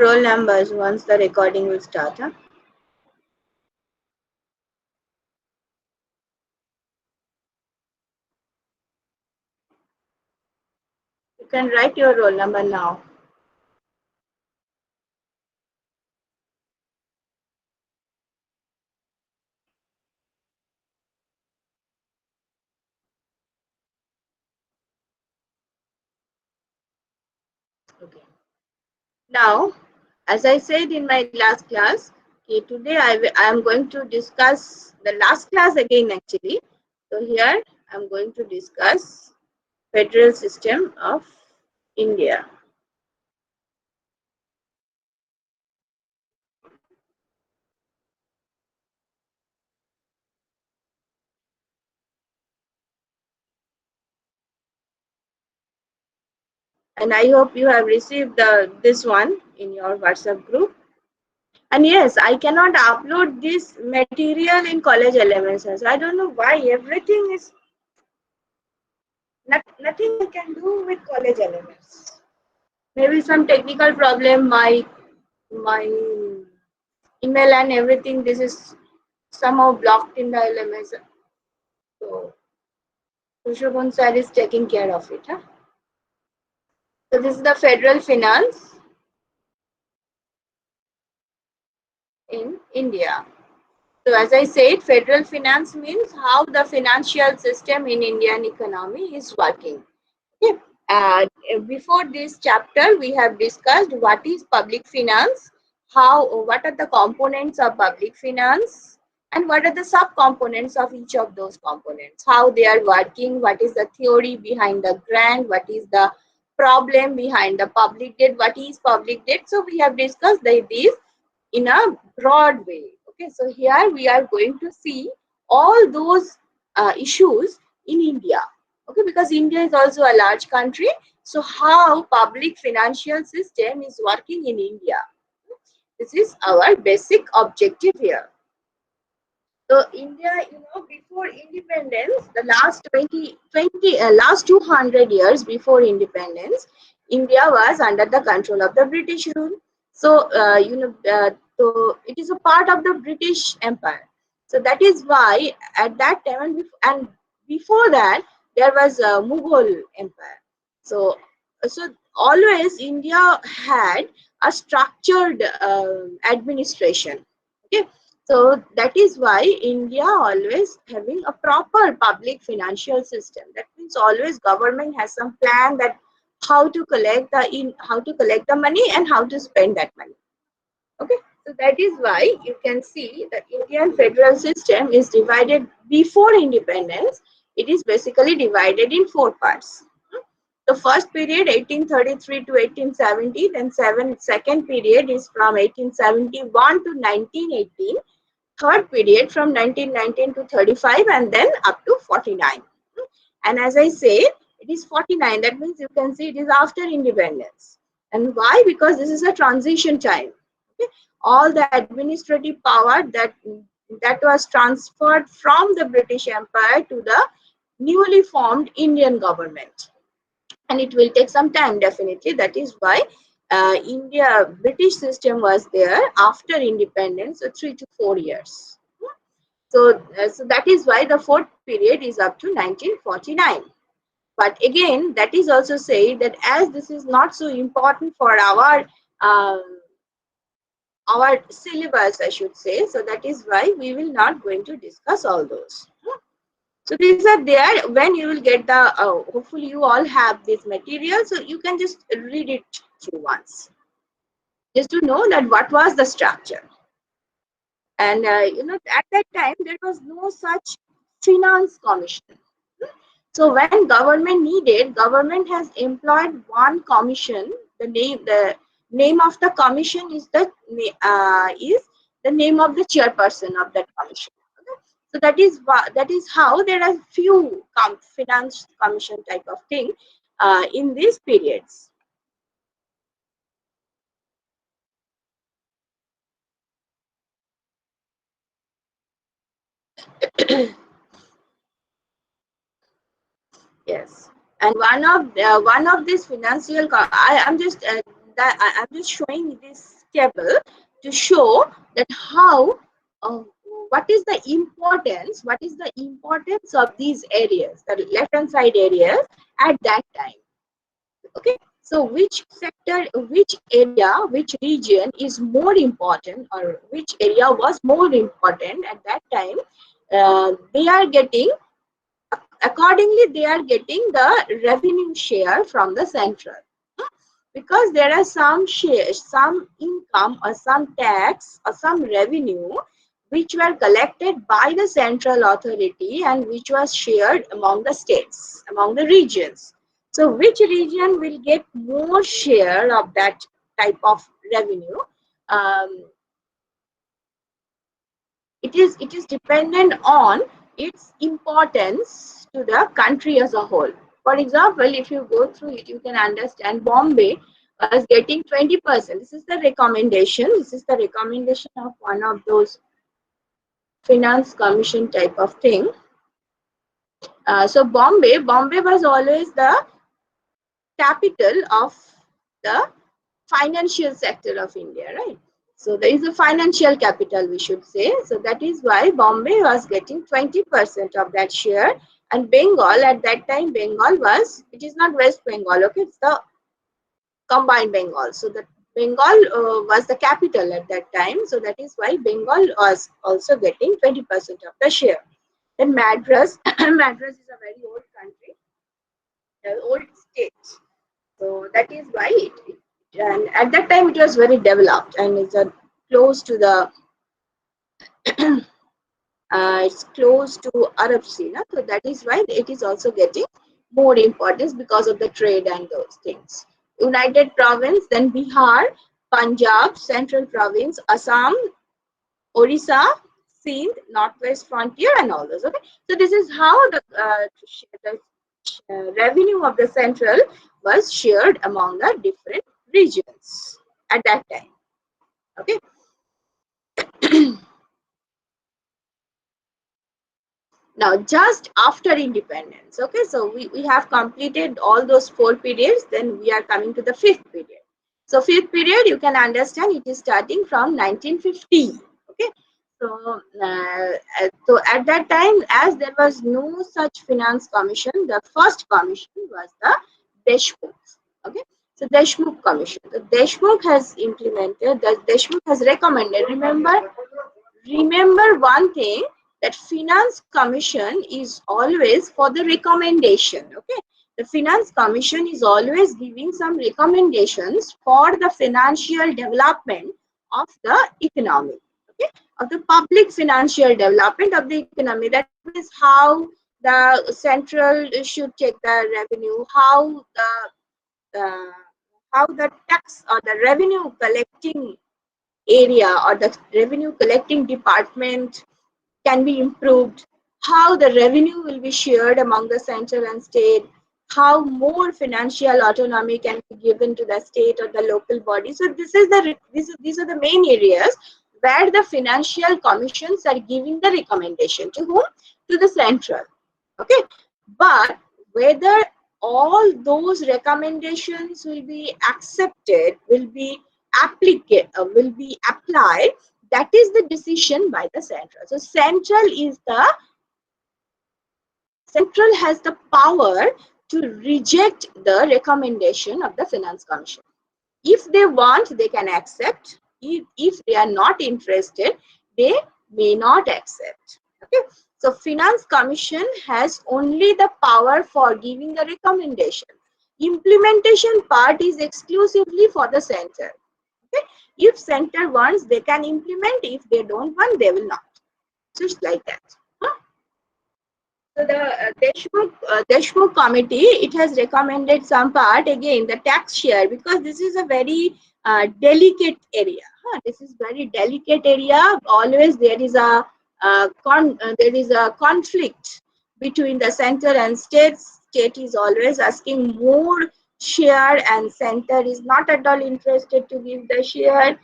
roll numbers once the recording will start. Huh? You can write your roll number now. Okay. Now, as I said in my last class, okay, today I am going to discuss the last class again actually. So here I am going to discuss federal system of India. And I hope you have received this one in your WhatsApp group. And yes, I cannot upload this material in college LMS. I don't know why everything is nothing I can do with college LMS. Maybe some technical problem. My email and everything. This is somehow blocked in the LMS. So Sushobhan sir is taking care of it. Huh? So this is the federal finance in India. So as I said, federal finance means how the financial system in Indian economy is working. Okay. Before this chapter, we have discussed what is public finance, what are the components of public finance, and what are the sub-components of each of those components, how they are working, what is the theory behind the grant, what is the problem behind the public debt, what is public debt. So we have discussed these in a broad way. Okay, so here we are going to see all those issues in India. Okay, because India is also a large country. So how public financial system is working in India. This is our basic objective here. So India, before independence, the last 200 years before independence, India was under the control of the British rule. So, so it is a part of the British Empire. So that is why at that time and before that, there was a Mughal Empire. So, so always India had a structured administration. Okay, so that is why India always having a proper public financial system. That means always government has some plan that how to collect the money and how to spend that money. Okay, so that is why you can see the Indian federal system is divided before independence. It is basically divided in four parts. The first period 1833 to 1870, then second period is from 1871 to 1918, third period from 1919 to 35, and then up to 49. And as I say, it is 49. That means you can see it is after independence. And why? Because this is a transition time. Okay? All the administrative power that was transferred from the British Empire to the newly formed Indian government. And it will take some time, definitely. That is why British system was there after independence, so 3 to 4 years. So that is why the fourth period is up to 1949. But again, that is also said that as this is not so important for our syllabus, I should say, so that is why we will not going to discuss all those. So these are there when you will get the, hopefully you all have this material, so you can just read it through once. Just to know that what was the structure. And at that time, there was no such finance commission. So when government needed, government has employed one commission. The name of the commission is the name of the chairperson of that commission. Okay? So that is how there are few finance commission type of thing in these periods. Yes, and one of these financial. I am just I'm just showing this table to show that how uh, what is the importance of these areas, the left hand side areas at that time. Okay, so which sector, which area, which region is more important, or which area was more important at that time, they are getting, accordingly they are getting the revenue share from the central, because there are some shares, some income or some tax or some revenue which were collected by the central authority and which was shared among the states, among the regions. So which region will get more share of that type of revenue? Um, it is dependent on its importance to the country as a whole. For example, if you go through it, you can understand Bombay was getting 20%. This is the recommendation. This is the recommendation of one of those finance commission type of thing. So Bombay was always the capital of the financial sector of India, right? So there is a financial capital, we should say. So that is why Bombay was getting 20% of that share, and Bengal at that time, Bengal was, it is not West Bengal, okay, it's the combined Bengal. So the Bengal was the capital at that time. So that is why Bengal was also getting 20% of the share. Then Madras, Madras is a very old country, old state. So that is why and at that time it was very developed, and it's close to the it's close to Arab Sea. No? So that is why it is also getting more importance because of the trade and those things. United Province, then Bihar, Punjab, Central Province, Assam, Orissa, Sindh, Northwest Frontier, and all those. Okay, so this is how the revenue of the central was shared among the different regions at that time. Okay. Now, just after independence, okay, so we have completed all those 4 periods, then we are coming to the fifth period. So, fifth period, you can understand it is starting from 1950. Okay, so at that time, as there was no such finance commission, the first commission was the Deshmukh. Okay, so Deshmukh commission. The Deshmukh has implemented, the Deshmukh has recommended. Remember one thing, that finance commission is always for the recommendation. Okay, the finance commission is always giving some recommendations for the financial development of the economy. Okay, of the public financial development of the economy. That is how the central should take the revenue, uh, how the tax or the revenue collecting area or the revenue collecting department can be improved, how the revenue will be shared among the central and state, how more financial autonomy can be given to the state or the local body. So these are the main areas where the financial commissions are giving the recommendation to whom? To the central. Okay, but whether all those recommendations will be accepted, will be applied, that is the decision by the central. So central has the power to reject the recommendation of the finance commission. If they want, they can accept. If they are not interested, they may not accept. Okay, so finance commission has only the power for giving the recommendation. Implementation part is exclusively for the center. Okay, if center wants, they can implement. If they don't want, they will not. Just like that. Huh? So the Deshmukh committee, it has recommended some part, again the tax share, because this is a very delicate area. Huh? This is very delicate area. Always there is a conflict between the center and states. State is always asking more share, and center is not at all interested to give the share.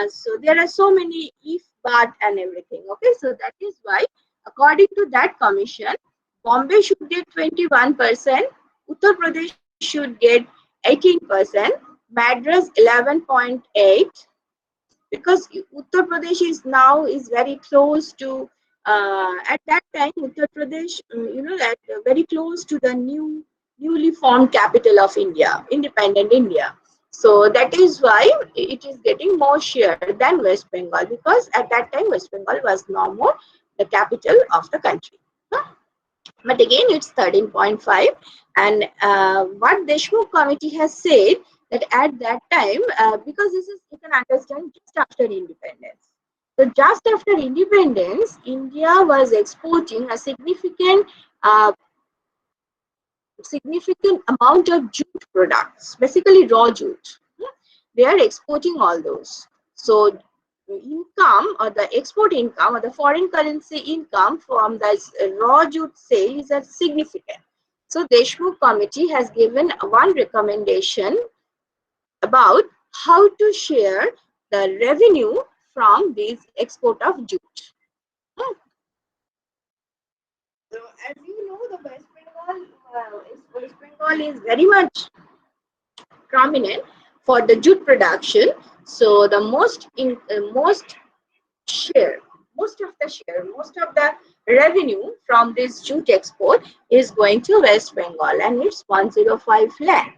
So there are so many if, but, and everything. Okay, so that is why, according to that commission, Bombay should get 21%, Uttar Pradesh should get 18%, Madras 11.8, because Uttar Pradesh is very close to, at that time Uttar Pradesh, that very close to the newly formed capital of India, independent India. So that is why it is getting more share than West Bengal, because at that time West Bengal was no more the capital of the country. Huh? But again it's 13.5. And what Deshmukh committee has said, that at that time, because this is, you can understand, just after independence, so just after independence India was exporting a uh, significant amount of jute products, basically raw jute. They are exporting all those. So income, or the export income, or the foreign currency income from the raw jute sales are significant. So Deshmukh committee has given one recommendation about how to share the revenue from this export of jute. Hmm. So as you know, the West Bengal is very much prominent for the jute production. So the share, most of the revenue from this jute export is going to West Bengal, and it's 105 lakh.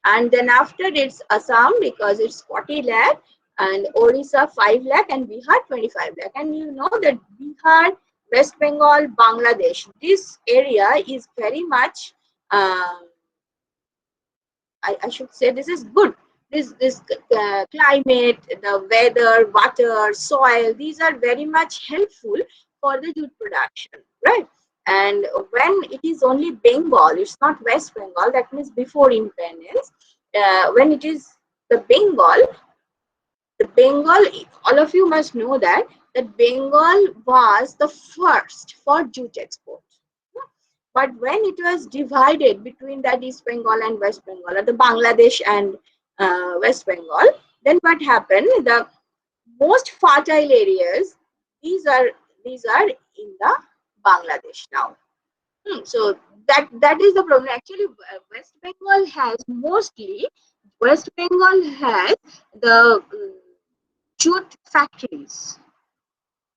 And then after it's Assam, because it's 40 lakh, and Orissa 5 lakh, and Bihar 25 lakh. And you know that Bihar, West Bengal, Bangladesh, this area is very much, I should say, this is good. This climate, the weather, water, soil, these are very much helpful for the jute production, right? And when it is only Bengal, it's not West Bengal. That means before independence, when it is the Bengal, all of you must know that Bengal was the first for jute export. But when it was divided between that East Bengal and West Bengal, or the Bangladesh and West Bengal, then what happened? The most fertile areas, these are in the Bangladesh now. So that is the problem. Actually, West Bengal has the jute factories,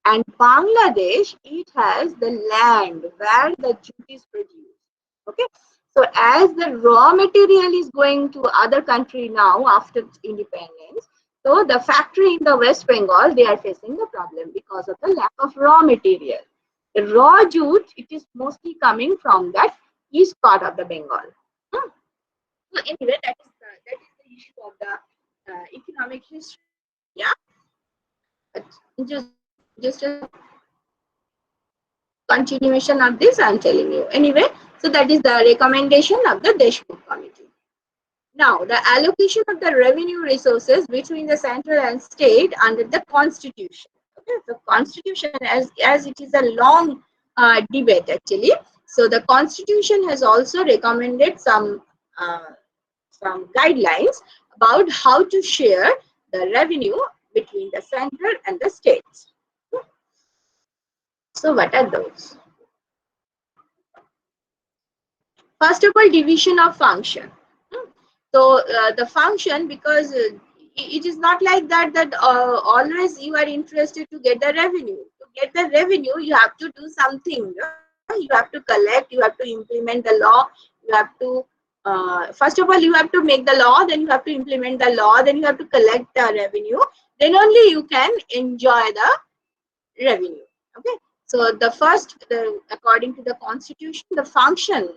and Bangladesh, it has the land where the jute is produced. Okay, so as the raw material is going to other country now after independence, so the factory in the West Bengal, they are facing the problem because of the lack of raw material. The raw jute, it is mostly coming from that east part of the Bengal. Hmm. So anyway, that is the issue of the economic history of India. But just a continuation of this I'm telling you. Anyway, so that is the recommendation of the Deshmukh committee. Now, the allocation of the revenue resources between the central and state under the constitution. Okay, so constitution, as it is a long debate actually. So the constitution has also recommended some guidelines about how to share the revenue between the central and the states. So what are those? First of all, division of function. Hmm. So the function, because it is not like that always you are interested to get the revenue. To get the revenue, you have to do something. You have to collect. You have to implement the law. You have to first of all you have to make the law. Then you have to implement the law. Then you have to collect the revenue. Then only you can enjoy the revenue. Okay. So according to the constitution, the function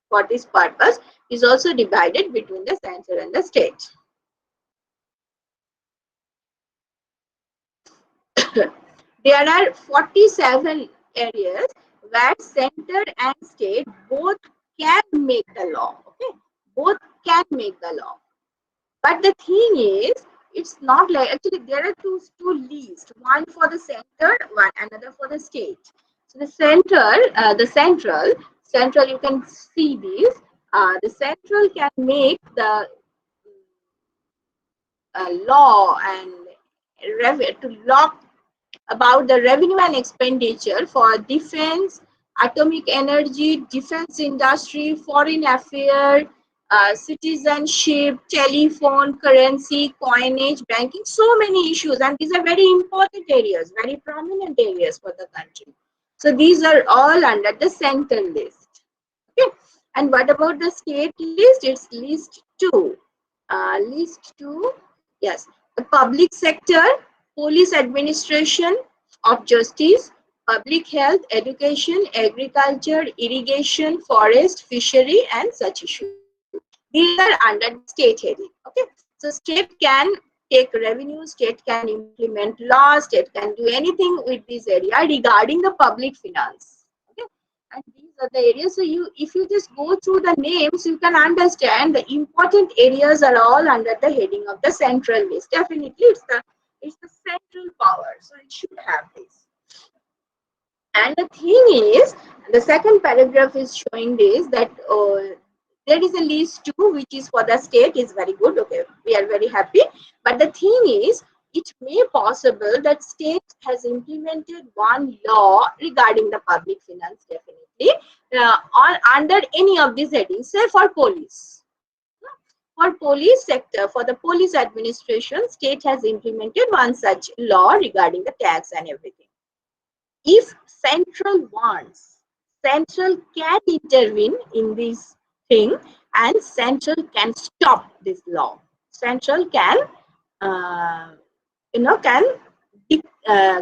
for this purpose is also divided between the center and the state. There are 47 areas where center and state both can make the law. Okay, both can make the law. But the thing is, it's not like, actually there are two lists, one for the center, one another for the state. So the central, you can see these. The central can make the law and to law about the revenue and expenditure for defense, atomic energy, defense industry, foreign affairs, citizenship, telephone, currency, coinage, banking, so many issues. And these are very important areas, very prominent areas for the country. So these are all under the central list. Okay. And what about the state list? It's list two. List two, yes. The public sector, police administration of justice, public health, education, agriculture, irrigation, forest, fishery, and such issues. These are under the state heading. Okay. So state can take revenue, state can implement laws, state can do anything with this area regarding the public finance. Okay. And these are the areas. So you, if you just go through the names, you can understand the important areas are all under the heading of the central list. Definitely, it's the central power. So it should have this. And the thing is, the second paragraph is showing this that there is a list too, which is for the state, is very good. Okay, we are very happy. But the thing is, it may possible that state has implemented one law regarding the public finance, definitely, on under any of these headings, say for police. For police sector, for the police administration, state has implemented one such law regarding the tax and everything. If central wants, central can intervene in this thing, and central can stop this law. Central can uh,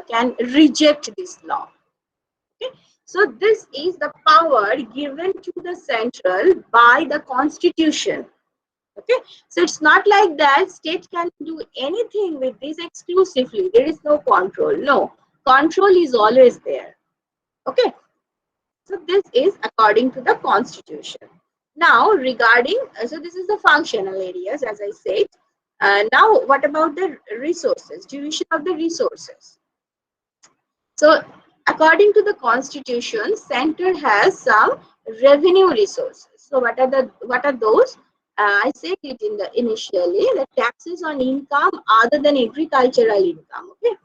can reject this law. Okay? So this is the power given to the central by the constitution. Okay, so it's not like that state can do anything with this exclusively. There is no control. No, control is always there. Okay, so this is according to the constitution. Now regarding, so this is the functional areas, as I said. Now what about the resources, division of the resources? So according to the constitution, center has some revenue resources. So what are those? I said it in the initially, the taxes on income other than agricultural income. Okay,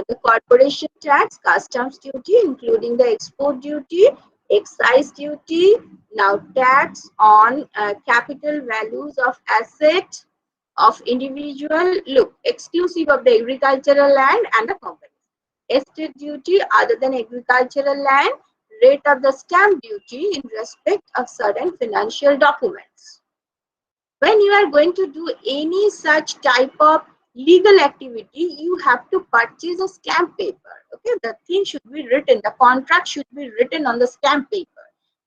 the corporation tax, customs duty, including the export duty, excise duty. Now tax on capital values of asset of individual. Look, exclusive of the agricultural land and the company. Estate duty other than agricultural land, rate of the stamp duty in respect of certain financial documents. When you are going to do any such type of legal activity, you have to purchase a stamp paper. Okay, the thing should be written, the contract should be written on the stamp paper.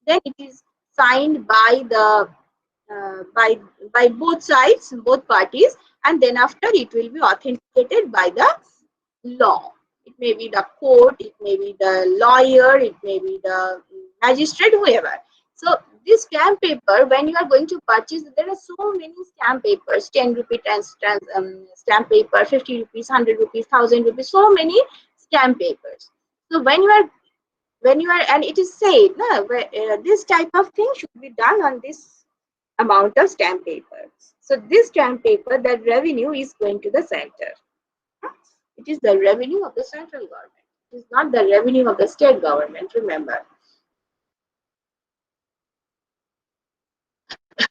Then it is signed by the by both sides, both parties, and then after it will be authenticated by the law. It may be the court, it may be the lawyer, it may be the magistrate, whoever. So this stamp paper, when you are going to purchase, there are so many stamp papers, 10 rupee stamp paper, 50 rupees, 100 rupees, 1000 rupees, so many stamp papers. So when you are, and it is said, no, this type of thing should be done on this amount of stamp paper. So this stamp paper, that revenue is going to the center. It is the revenue of the central government. It is not the revenue of the state government, remember.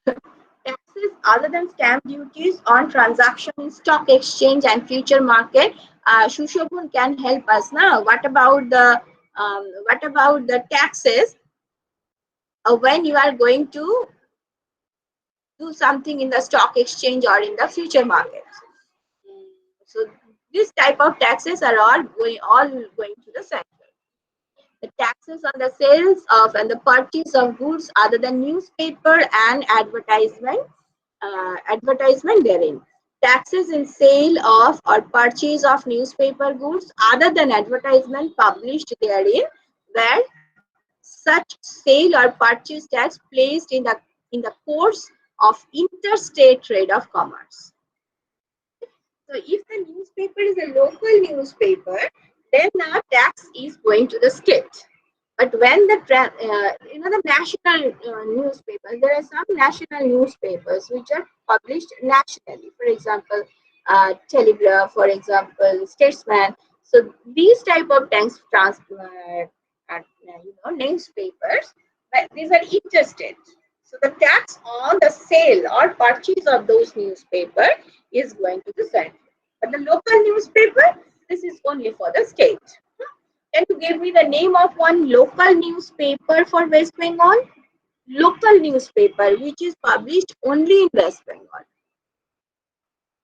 Taxes other than stamp duties on transaction in stock exchange and future market. Shushobun can help us now. What about the taxes when you are going to do something in the stock exchange or in the future market? So this type of taxes are all going to the center. The taxes on the sales of and the purchase of goods other than newspaper and advertisement therein. Taxes in sale of or purchase of newspaper goods other than advertisement published therein, where such sale or purchase tax placed in the course of interstate trade of commerce. So if the newspaper is a local newspaper, then the tax is going to the state. But when the national newspapers, there are some national newspapers which are published nationally. For example, Telegraph, for example, Statesman. So these type of newspapers, but these are interstate. So the tax on the sale or purchase of those newspaper is going to the central. But the local newspaper, this is only for the state. Can you give me the name of one local newspaper for West Bengal? Local newspaper which is published only in West Bengal.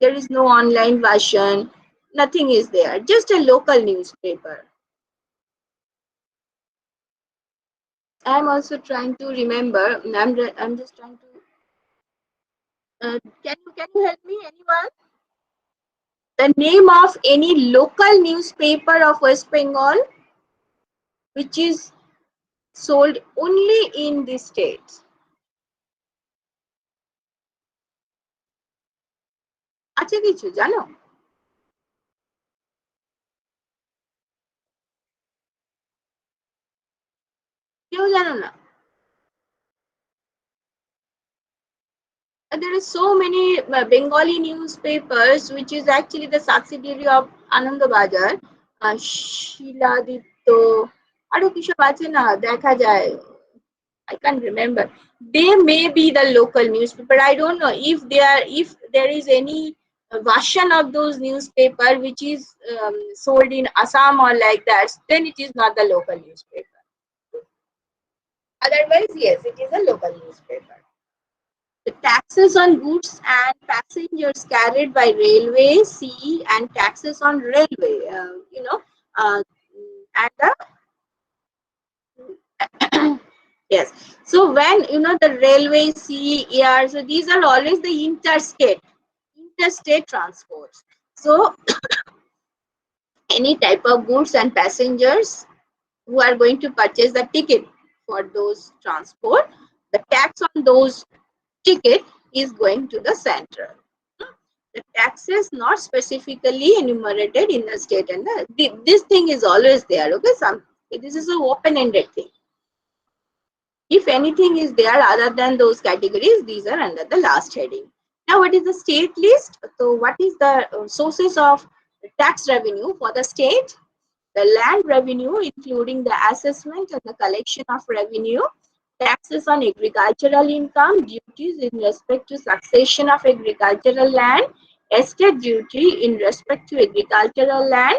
There is no online version, nothing is there, just a local newspaper. I'm also trying to remember. I'm just trying to. Can you help me, anyone? The name of any local newspaper of West Bengal which is sold only in this state. আছে কিছু জানো? কেউ জানো না? There are so many Bengali newspapers which is actually the subsidiary of Anandabajar, Shiladitya, আরো কিসব আছে না দেখা যায়, I can't remember. They may be the local newspaper. I don't know if there is any version of those newspaper which is sold in Assam or like that. Then it is not the local newspaper. Otherwise, yes, it is a local newspaper. The taxes on goods and passengers carried by railway, sea, and taxes on railway. And the yes. So when the railway, sea, air, so these are always the interstate transports. So any type of goods and passengers who are going to purchase the ticket for those transport, the tax on those ticket is going to the central. The taxes not specifically enumerated in the state, and this thing is always there. Okay, this is an open-ended thing. If anything is there other than those categories, these are under the last heading. Now, what is the state list? So, what is the sources of tax revenue for the state? The land revenue, including the assessment and the collection of revenue, taxes on agricultural income, duties in respect to succession of agricultural land, estate duty in respect to agricultural land,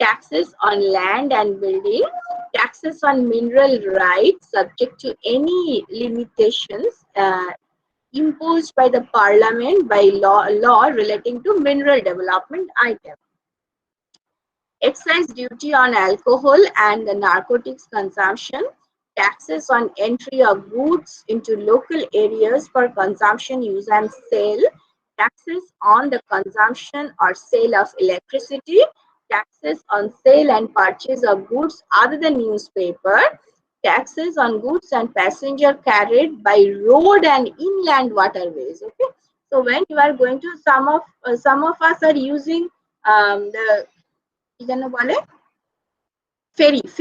taxes on land and building, taxes on mineral rights subject to any limitations imposed by the parliament by law relating to mineral development items. Excise duty on alcohol and the narcotics consumption, taxes on entry of goods into local areas for consumption, use and sale, taxes on the consumption or sale of electricity, taxes on sale and purchase of goods other than newspaper, taxes on goods and passenger carried by road and inland waterways. Okay, so when you are going to some of us are using the ferry,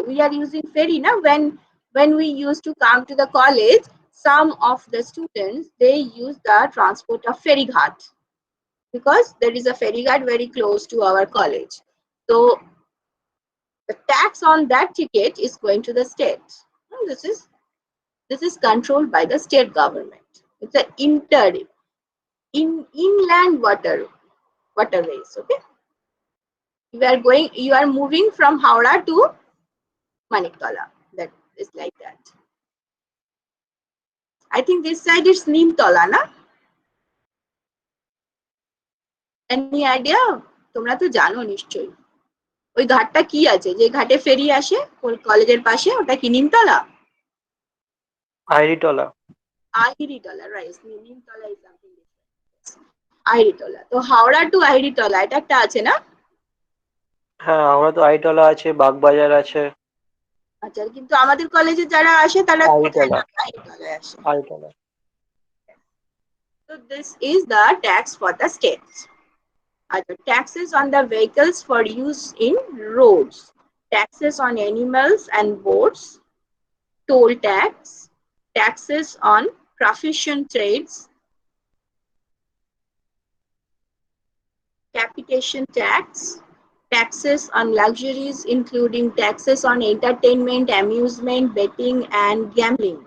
we are using ferry now. When we used to come to the college, some of the students, they use the transport of ferry ghat because there is a ferry ghat very close to our college. So the tax on that ticket is going to the state. This is controlled by the state government. It's an inland waterways. Okay, you are moving from Howrah to Maniktola. That is like that. I think this side is Nimtola, na? Any idea? তোমরা তো জানো নিশ্চয়ই। ওই ঘাটটা কি আছে যে ঘাটে ফেরি আসে কলেজের পাশে, ওটা কি Nimtala? Ahiritola. Ahiritola, right. Nimtala is something different. Ahiritola. তো হাওড়া টু আইরিটলা এটা একটা আছে না? হ্যাঁ, হাওড়া তো আইরিটলা আছে, বাগবাজার আছে। আচ্ছা, কিন্তু আমাদের কলেজে যারা আসে তারা কোথায় নামে? আইরিটলায় আসে। আইরিটলা। So this is the tax for the states. Taxes on the vehicles for use in roads, taxes on animals and boats, toll tax, taxes on profession trades, capitation tax, taxes on luxuries including taxes on entertainment, amusement, betting and gambling,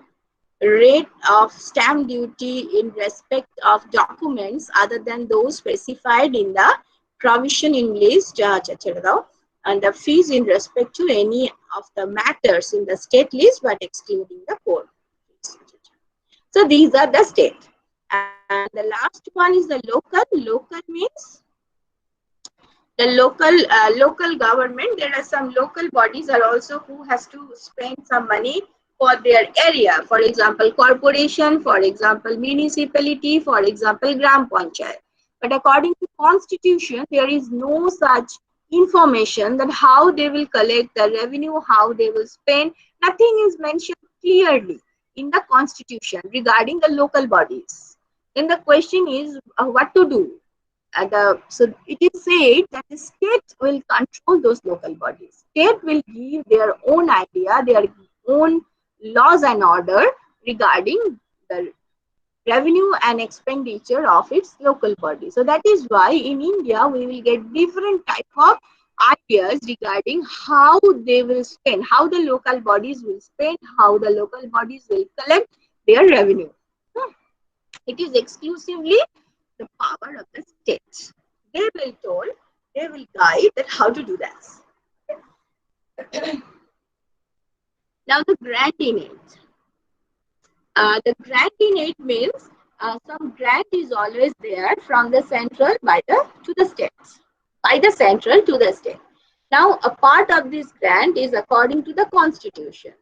rate of stamp duty in respect of documents other than those specified in the provision in list and the fees in respect to any of the matters in the state list but excluding the court fees. So these are the state. And the last one is the local. Local means the local government. There are some local bodies are also who has to spend some money for their area, for example corporation, for example municipality, for example gram panchayat. But according to constitution there is no such information that how they will collect the revenue, how they will spend. Nothing is mentioned clearly in the constitution regarding the local bodies. Then the question is what to do. So it is said that the state will control those local bodies. State will give their own idea, their own laws and order regarding the revenue and expenditure of its local body. So that is why in India we will get different type of ideas regarding how they will spend, how the local bodies will spend, how the local bodies will collect their revenue. It is exclusively the power of the state. They will told, they will guide that how to do that. Now the grant in it. The grant in it means some grant is always there from the central to the states, by the central to the state. Now a part of this grant is according to the constitution.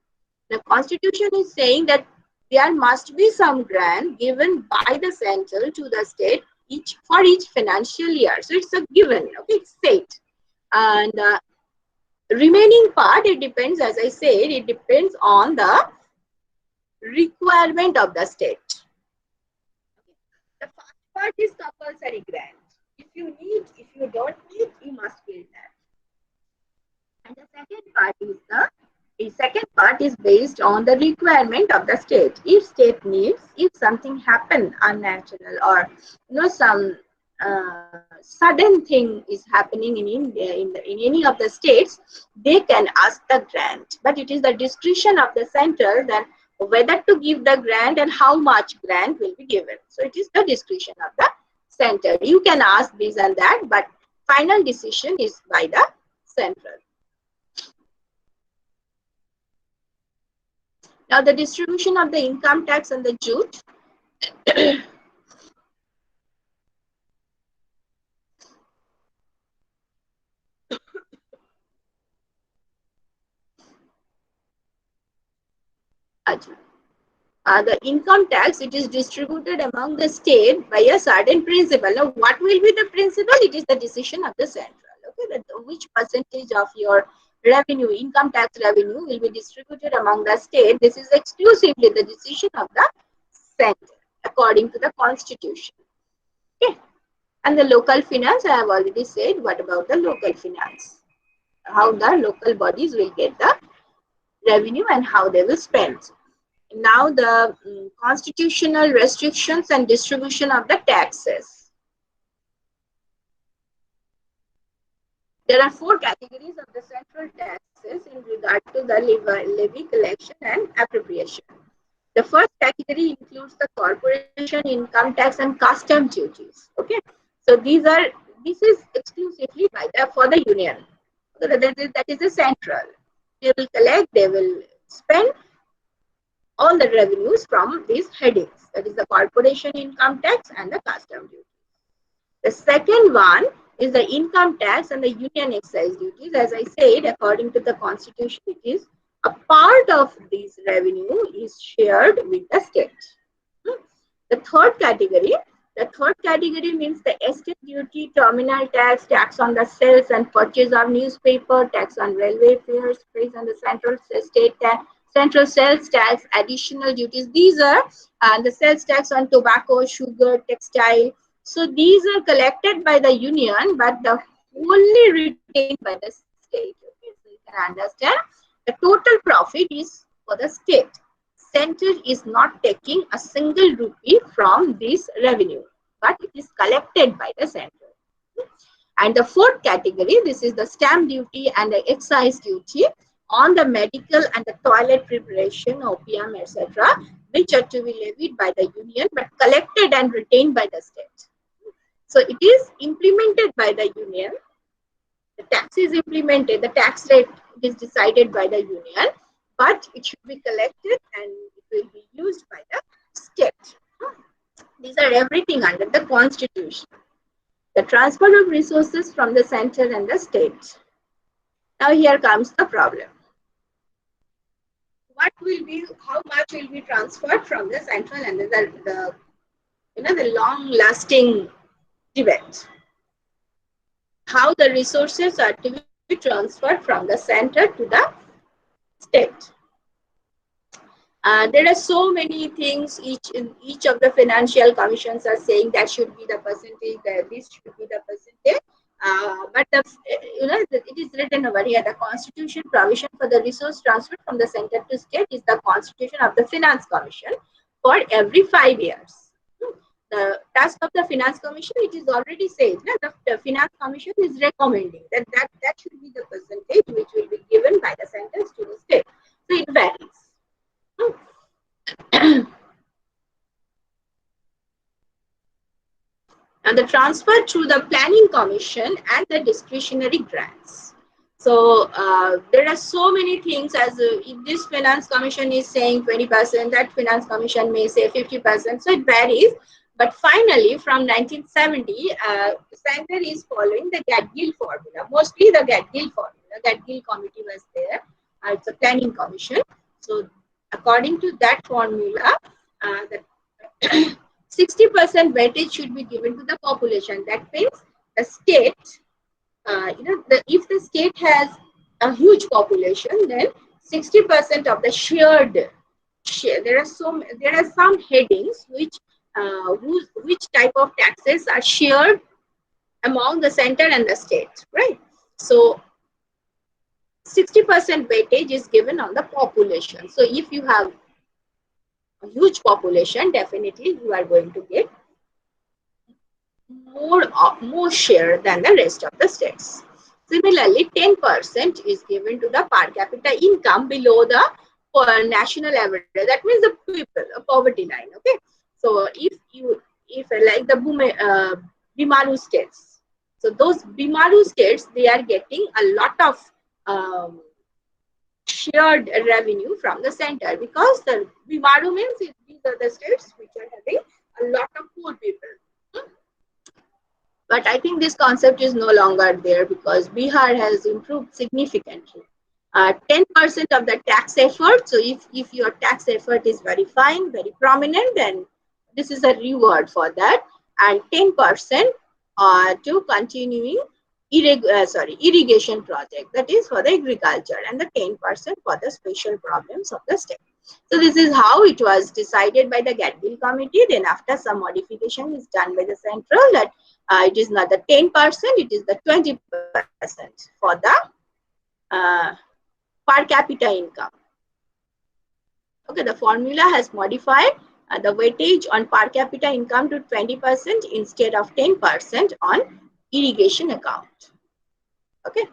The constitution is saying that there must be some grant given by the central to the state each for each financial year. So it's a given, okay, it's state. And remaining part, it depends, as I said, it depends on the requirement of the state. The first part is compulsory grant. If you need, if you don't need, you must get that. And the second part is based on the requirement of the state. If state needs, if something happen unnatural or some sudden thing is happening in India, in any of the states, they can ask the grant. But it is the discretion of the center that whether to give the grant and how much grant will be given. So it is the discretion of the center. You can ask this and that, but final decision is by the central. Now the distribution of the income tax and the jute. The income tax, it is distributed among the state by a certain principle. Now what will be the principle? It is the decision of the central. Okay, that which percentage of your revenue, income tax revenue, will be distributed among the state. This is exclusively the decision of the center according to the constitution. Okay. And the local finance, I have already said. What about the local finance? How the local bodies will get the revenue and how they will spend. Now the constitutional restrictions and distribution of the taxes. There are four categories of the central taxes in regard to the levy, collection and appropriation. The first category includes the corporation income tax and custom duties. Okay, so this is exclusively by for the union. So that is the central. They will collect, they will spend all the revenues from these headings. That is the corporation income tax and the custom duty. The second one is the income tax and the union excise duties. As I said, according to the constitution, it is a part of this revenue is shared with the state. The third category means the estate duty, terminal tax, tax on the sales and purchase of newspaper, tax on railway fares, fees on the central state tax, central sales tax, additional duties. These are the sales tax on tobacco, sugar, textile. So these are collected by the union, but the wholly retained by the state. Okay, so you can understand the total profit is for the state. Center is not taking a single rupee from this revenue, but it is collected by the center. And the fourth category, this is the stamp duty and the excise duty on the medical and the toilet preparation, opium, etc., which are to be levied by the union but collected and retained by the state. So it is implemented by the union. The tax is implemented, the tax rate is decided by the union, but it should be collected and it will be used by the state. These are everything under the constitution. The transfer of resources from the center and the state. Now here comes the problem. What will be, how much will be transferred from the central and the long lasting debate. How the resources are to be transferred from the center to the state. There are so many things. Each of the financial commissions are saying that should be the percentage, that this should be the percentage. But it is written over here. The constitution provision for the resource transfer from the center to state is the constitution of the finance commission for every 5 years. The task of the finance commission, it is already said that the finance commission is recommending that should be the percentage which will be given by the centers to the state. So it varies. And the transfer through the planning commission and the discretionary grants. So there are so many things, as if this finance commission is saying 20%, that finance commission may say 50%, so it varies. But finally from 1970, center is following the Gatgill formula, mostly the Gatgill formula. Gatgill committee was there. It's a planning commission. So according to that formula, the 60% weightage should be given to the population. That means the state, if the state has a huge population, then 60% of the shared share. There are some headings which type of taxes are shared among the center and the state, right? So 60% weightage is given on the population. So if you have a huge population, definitely you are going to get more share than the rest of the states. Similarly, 10% is given to the per capita income below the national average. That means the people, a poverty line. Okay, so if like the Bimaru states, so those Bimaru states, they are getting a lot of um, shared revenue from the center, because the Bimaru means these are the states which are having a lot of poor people. But I think this concept is no longer there because Bihar has improved significantly. 10% of the tax effort. So if your tax effort is very fine, very prominent, then this is a reward for that. And 10% to continuing irrigation project, that is for the agriculture, and the 10% for the special problems of the state. So this is how it was decided by the Gatgill committee. Then after some modification is done by the central, that it is not the 10%, it is the 20% for the uh, per capita income. Okay, the formula has modified the weightage on per capita income to 20% instead of 10% on irrigation account. Okay.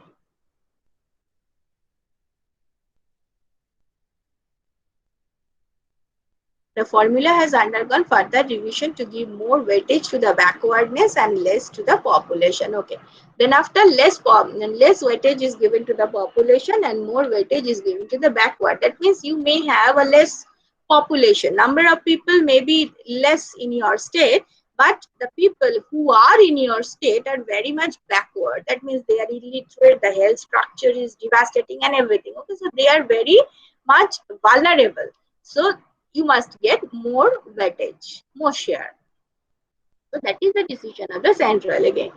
The formula has undergone further revision to give more weightage to the backwardness and less to the population. Okay. Then after less weightage is given to the population and more weightage is given to the backward. That means you may have a less population. Number of people may be less in your state, but the people who are in your state are very much backward. That means they are illiterate, the health structure is devastating and everything. Okay, so they are very much vulnerable. So you must get more weightage, more share. So that is the decision of the central again.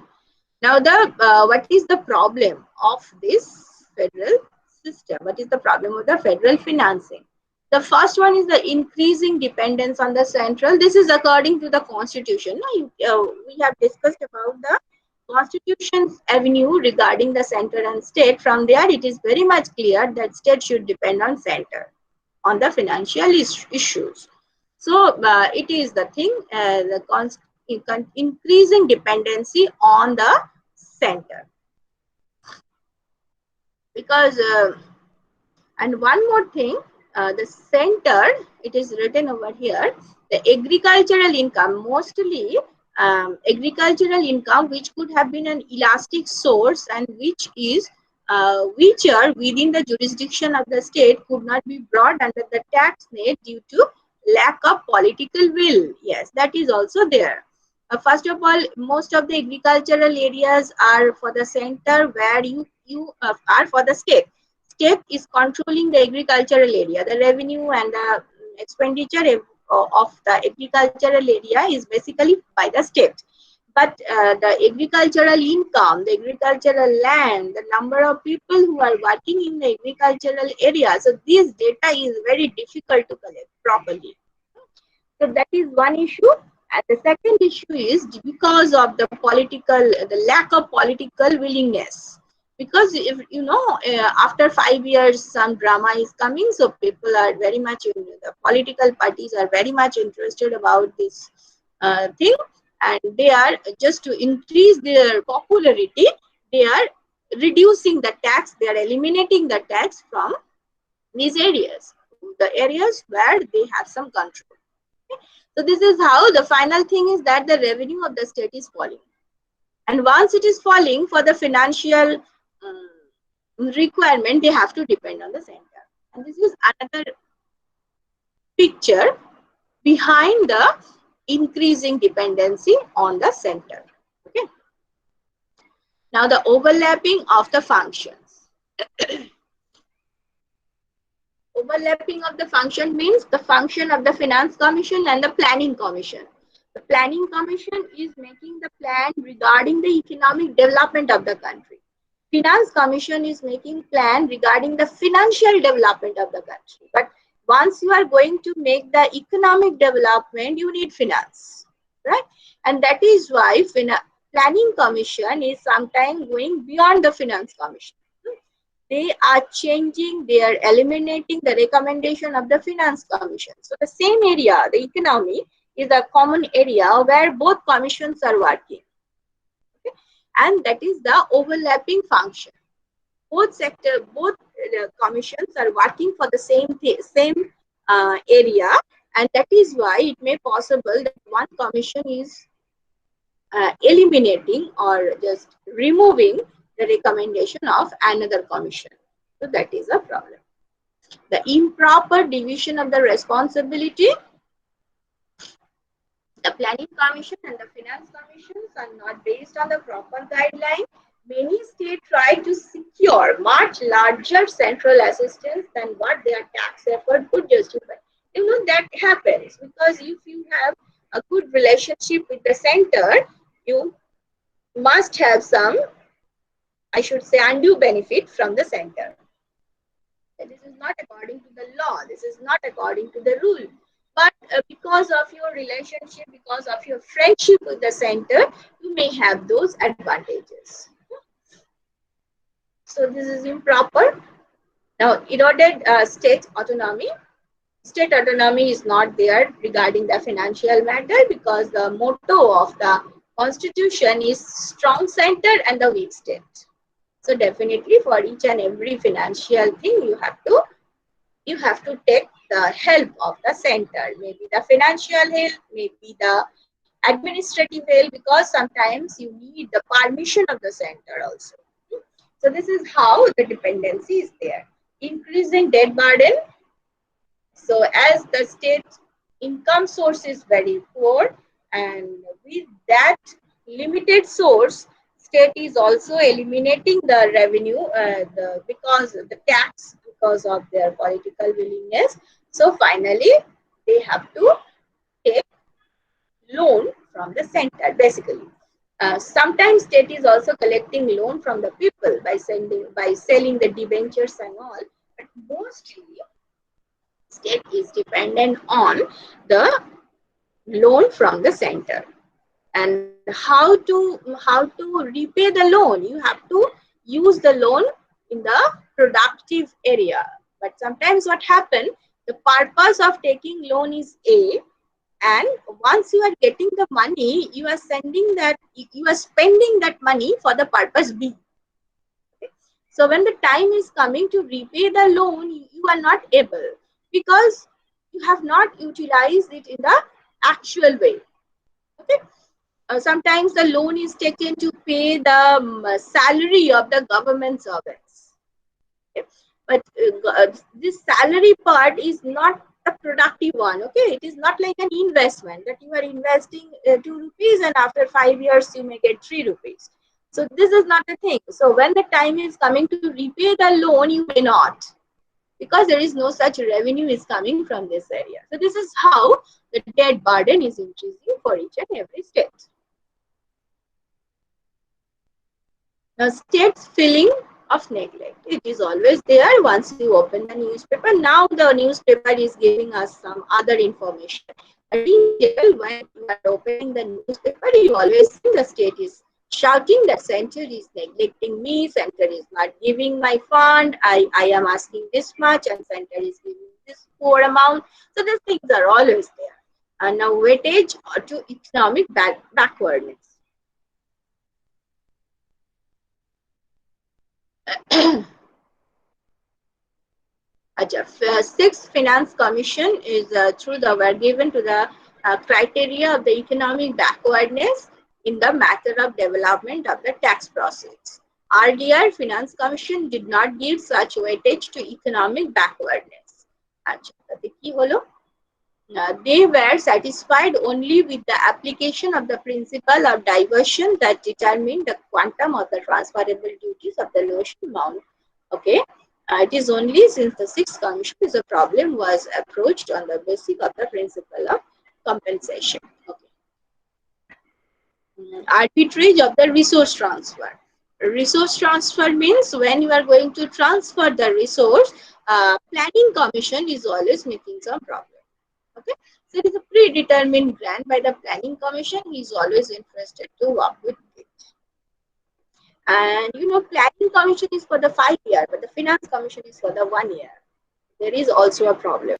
Now what is the problem of this federal system? What is the problem of the federal financing? The first one is the increasing dependence on the central. This is according to the constitution. We have discussed about the constitution's avenue regarding the center and state. From there, it is very much clear that state should depend on center on the financial issues. So it is the thing, increasing dependency on the center, because And one more thing, the center, it is written over here, the agricultural income, mostly agricultural income, which could have been an elastic source and which are within the jurisdiction of the state, could not be brought under the tax net due to lack of political will. Yes, that is also there. First of all, most of the agricultural areas are for the center, where you are for the state. State is controlling the agricultural area. The revenue and the expenditure of the agricultural area is basically by the state. But the agricultural income, the agricultural land, the number of people who are working in the agricultural area, so this data is very difficult to collect properly. So that is one issue. And the second issue is because of the lack of political willingness. Because if you know, after 5 years, some drama is coming, so people are very much, the political parties are very much interested about this thing, and they are just to increase their popularity. They are reducing the tax. They are eliminating the tax from these areas, the areas where they have some control. So this is how the final thing is, that the revenue of the state is falling. And once it is falling, for the financial requirement, they have to depend on the center. And this is another picture behind the increasing dependency on the center. Okay. Now the overlapping of the functions. Overlapping of the function means the function of the finance commission and the planning commission. The planning commission is making the plan regarding the economic development of the country. Finance commission is making plan regarding the financial development of the country. But once you are going to make the economic development, you need finance, right? And that is why planning commission is sometimes going beyond the finance commission. They are changing, they are eliminating the recommendation of the finance commission. So the same area, the economy, is a common area where both commissions are working. Okay? And that is the overlapping function. Both commissions are working for the same area, and that is why it may possible that one commission is eliminating or just removing the recommendation of another commission. So that is a problem. The improper division of the responsibility. The planning commission and the finance commissions are not based on the proper guideline. Many states try to secure much larger central assistance than what their tax effort could justify. You know, that happens because if you have a good relationship with the center, you must have some, I should say, undue benefit from the center. This is not according to the law. This is not according to the rule. But because of your relationship, because of your friendship with the center, you may have those advantages. So this is improper. Now, eroded state autonomy. State autonomy is not there regarding the financial matter because the motto of the constitution is strong center and the weak state. So definitely for each and every financial thing, you have to take the help of the center, maybe the financial help, maybe the administrative help, because sometimes you need the permission of the center also. So this is how the dependency is there. Increasing debt burden. So as the state income source is very poor, and with that limited source, state is also eliminating the revenue, because of the tax, because of their political willingness. So finally, they have to take loan from the center, basically. Sometimes state is also collecting loan from the people by selling the debentures and all, but mostly state is dependent on the loan from the center. And how to repay the loan, you have to use the loan in the productive area. But sometimes what happens, the purpose of taking loan is A, and once you are getting the money, you are spending that money for the purpose B. So when the time is coming to repay the loan, you are not able, because you have not utilized it in the actual way. Okay. Sometimes the loan is taken to pay the salary of the government servants. Okay. But this salary part is not a productive one. Okay, it is not like an investment that you are investing 2 rupees and after 5 years you may get 3 rupees. So this is not the thing. So when the time is coming to repay the loan, you may not, because there is no such revenue is coming from this area. So this is how the debt burden is increasing for each and every state. Now, state's feeling of neglect. It is always there once you open the newspaper. Now the newspaper is giving us some other information. But in general, when you are opening the newspaper, you always see the state is shouting that center is neglecting me, center is not giving my fund, I am asking this much and center is giving this poor amount. So these things are always there. And now weightage to economic backwardness. Sixth Finance Commission is through the were given to the criteria of the economic backwardness in the matter of development of the tax process. RDR Finance Commission did not give such weightage to economic backwardness. আচ্ছা, তাতে কি হলো? They were satisfied only with the application of the principle of diversion that determined the quantum of the transferable duties of the notion amount. Okay, it is only since the sixth commission is a problem was approached on the basis of the principle of compensation. Okay. Arbitrage of the resource transfer. Resource transfer means when you are going to transfer the resource, planning commission is always making some problem. Okay, so it is a predetermined grant by the planning commission. He is always interested to work with it. And planning commission is for the 5 year, but the finance commission is for the 1 year. There is also a problem.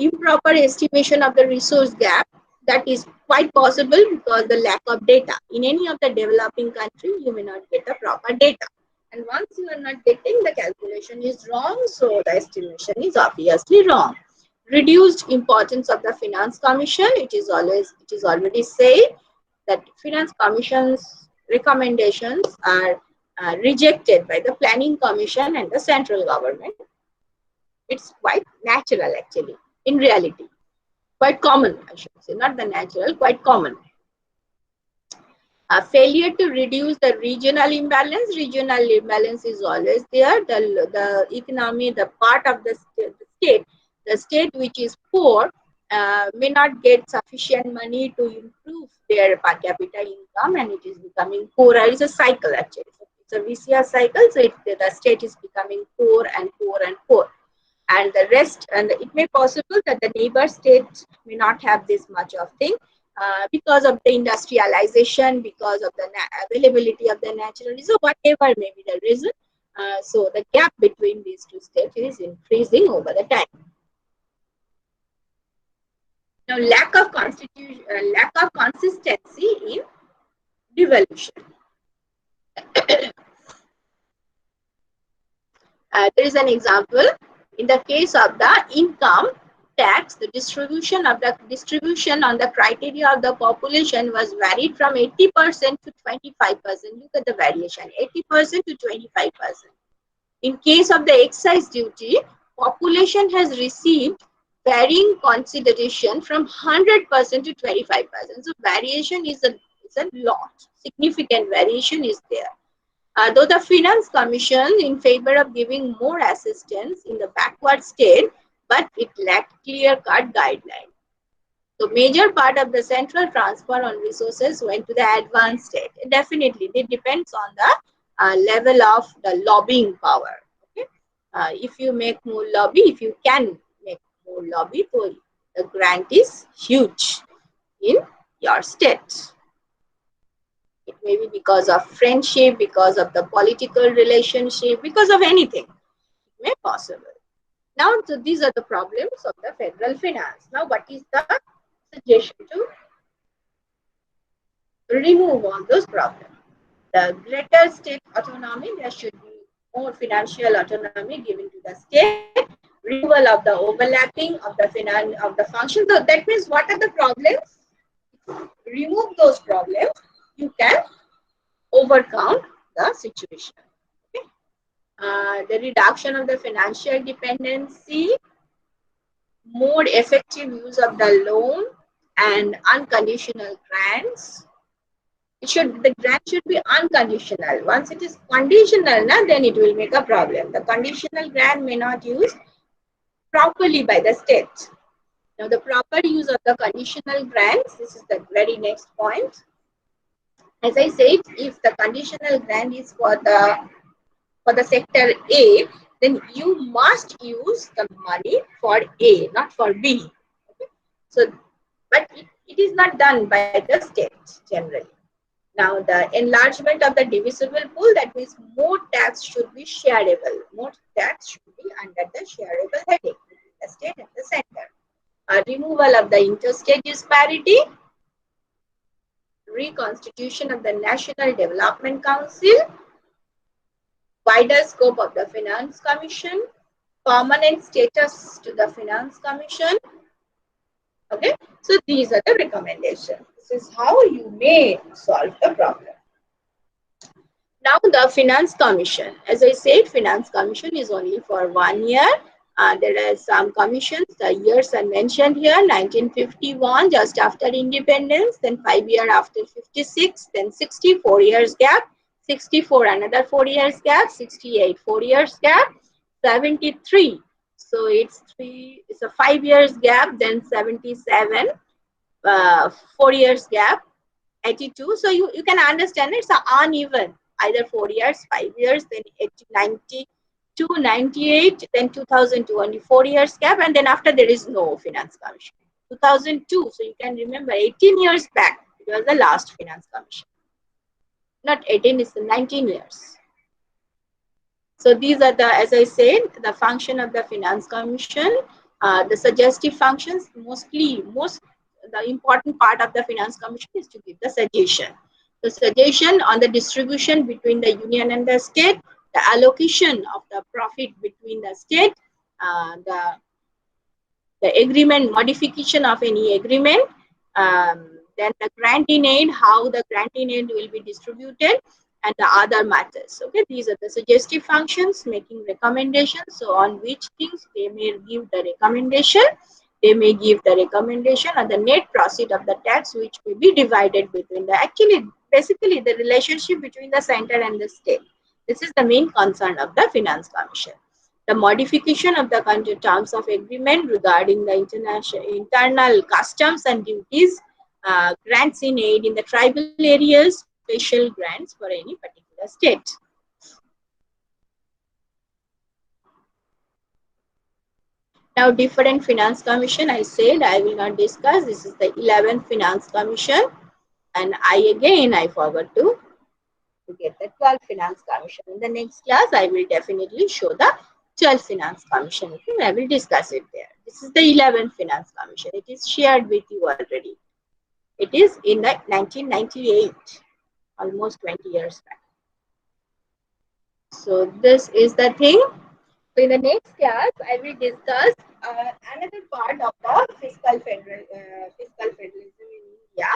Improper estimation of the resource gap, that is quite possible because the lack of data. In any of the developing country, you may not get the proper data. And once you are not getting, the calculation is wrong, so the estimation is obviously wrong. Reduced importance of the finance commission. It is already said that finance commission's recommendations are rejected by the planning commission and the central government. It's quite natural actually, in reality. Quite common, I should say, not the natural, quite common. Failure to reduce the regional imbalance. Regional imbalance is always there. The economy, the part of the state which is poor may not get sufficient money to improve their per capita income, and it is becoming poorer. It's a cycle actually. It's a vicious cycle. So the state is becoming poor and poor and poor. And the rest, and it may possible that the neighbor state may not have this much of thing because of the industrialization, because of the availability of the natural resource, whatever may be the reason. So the gap between these two states is increasing over the time. Now, lack of consistency in devolution. There is an example in the case of the income tax. The distribution on the criteria of the population was varied from 80% to 25%. Look at the variation, 80% to 25%. In case of the excise duty, population has received varying consideration from 100% to 25%. So variation is a lot. Significant variation is there. Though the Finance Commission in favor of giving more assistance in the backward state, but it lacked clear-cut guidelines. So major part of the central transfer on resources went to the advanced state. Definitely, it depends on the level of the lobbying power. Okay? If you make more lobby, if you can make more lobby, so the grant is huge in your state. It may be because of friendship, because of the political relationship, because of anything. It may possible. Now, so these are the problems of the federal finance. Now, what is the suggestion to remove all those problems? The greater state autonomy, there should be more financial autonomy given to the state, removal of the overlapping of the of the function. So that means what are the problems? Remove those problems, you can overcome the situation. Okay? The reduction of the financial dependency, more effective use of the loan and unconditional grants. The grant should be unconditional. Once it is conditional, then it will make a problem. The conditional grant may not use properly by the state. Now, the proper use of the conditional grants, this is the very next point. As I said, if the conditional grant is for the sector A, then you must use the money for A, not for B. Okay? So, but it is not done by the state generally. Now, the enlargement of the divisible pool, that means more tax should be shareable. More tax should be under the shareable heading between the state and the center. Removal of the interstate disparity, reconstitution of the National Development Council, wider scope of the Finance Commission, permanent status to the Finance Commission. Okay, so these are the recommendations. This is how you may solve the problem. Now the Finance Commission, as I said, Finance Commission is only for 1 year. There are some commissions, the years are mentioned here, 1951, just after independence, then 5 years after 56, then 64 years gap, 64 another 4 years gap, 68 4 years gap, 73. So it's a 5 years gap, then 77, 4 years gap, 82. So you can understand it's uneven, either 4 years, 5 years, then 92, 98, then 2002, only 4 years gap, and then after there is no Finance Commission. 2002, so you can remember 18 years back, it was the last Finance Commission. Not 18, it's 19 years. So these are the, as I said, the function of the Finance Commission. The suggestive functions, most the important part of the Finance Commission is to give the suggestion. The suggestion on the distribution between the union and the state, the allocation of the profit between the state, the agreement, modification of any agreement, then the grant in aid, how the grant in aid will be distributed, and the other matters. Okay, these are the suggestive functions, making recommendations. So on which things they may give the recommendation. They may give the recommendation on the net proceed of the tax, which will be divided between the, actually, basically the relationship between the center and the state. This is the main concern of the Finance Commission. The modification of the country terms of agreement regarding the internal customs and duties, grants in aid in the tribal areas, special grants for any particular state. Now, different Finance Commission, I said I will not discuss. This is the 11th Finance Commission, and I forgot to get the 12th Finance Commission. In the next class, I will definitely show the 12th Finance Commission. Okay, I will discuss it there. This is the 11th Finance Commission. It is shared with you already. It is in the 1998, almost 20 years back. So this is the thing. So in the next class, I will discuss another part of the fiscal federalism in India,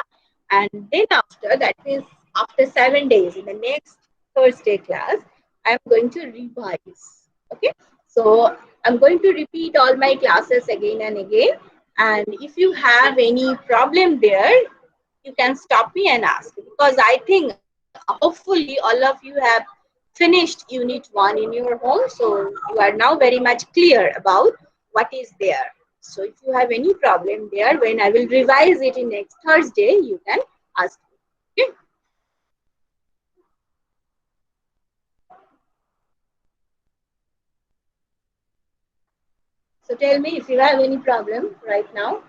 and then after that means after 7 days in the next Thursday class, I am going to revise. Okay, so I'm going to repeat all my classes again and again, and if you have any problem there, you can stop me and ask, because I think hopefully all of you have finished unit 1 in your home, so you are now very much clear about what is there. So if you have any problem there, when I will revise it in next Thursday, you can ask me. Okay? So tell me if you have any problem right now.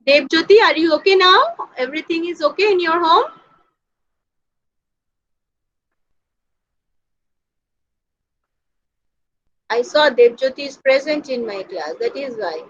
Devjyoti, are you okay now? Everything is okay in your home? I saw Devjyoti is present in my class. That is why.